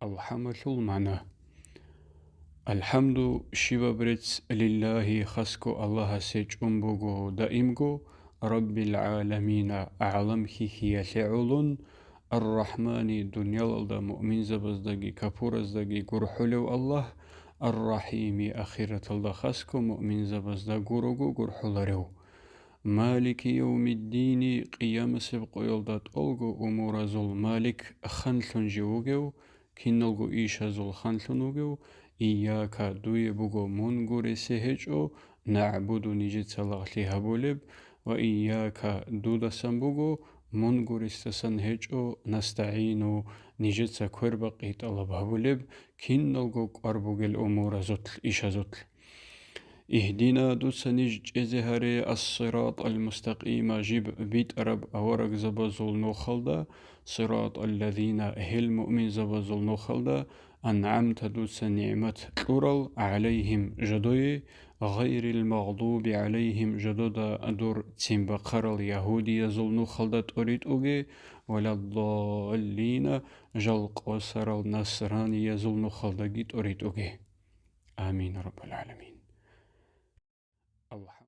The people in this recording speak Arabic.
الحمد المعنى الحمد شيبا بريتس لله خسكو الله سيج أمبوغو دائمغو رب العالمين أعلم هي شعول الرحمن دنيا الدا مؤمن زبزدگي كفورزدگي قرحلو الله الرحيم أخيرة الدا خسكو مؤمن زبزدگورغو قرحلرو مالك يوم الدين قيام سبق يلدات أولغو أمور زول مالك خنثن جوغو كينولغو إيشا زول خنثنوغو إياك دوي بوغو منغوري سيهجو نعبدو نجد سلاغلي هبولب وإياك دودا سنبوغو منغوري سسنهجو نستعينو نجد سكور بقيت الله هبولب كينولغو قربوغ الأمور زوتل إيشا زوتل اهدنا دوسنج جزهري الصراط المستقيم جيب بيت أرب أورق زبزول نوخلدا صراط الذين هل مؤمن زبزول نوخلدا أنعمت دوس نعمت تورل عليهم جدوي غير المغضوب عليهم جدودا أدور تيمبقر اليهودي يزول نوخلدا توريد أوغي ولا الضالين جلق وسر النصراني يزول نوخلدا جيت أوريد أوغي آمين رب العالمين. الله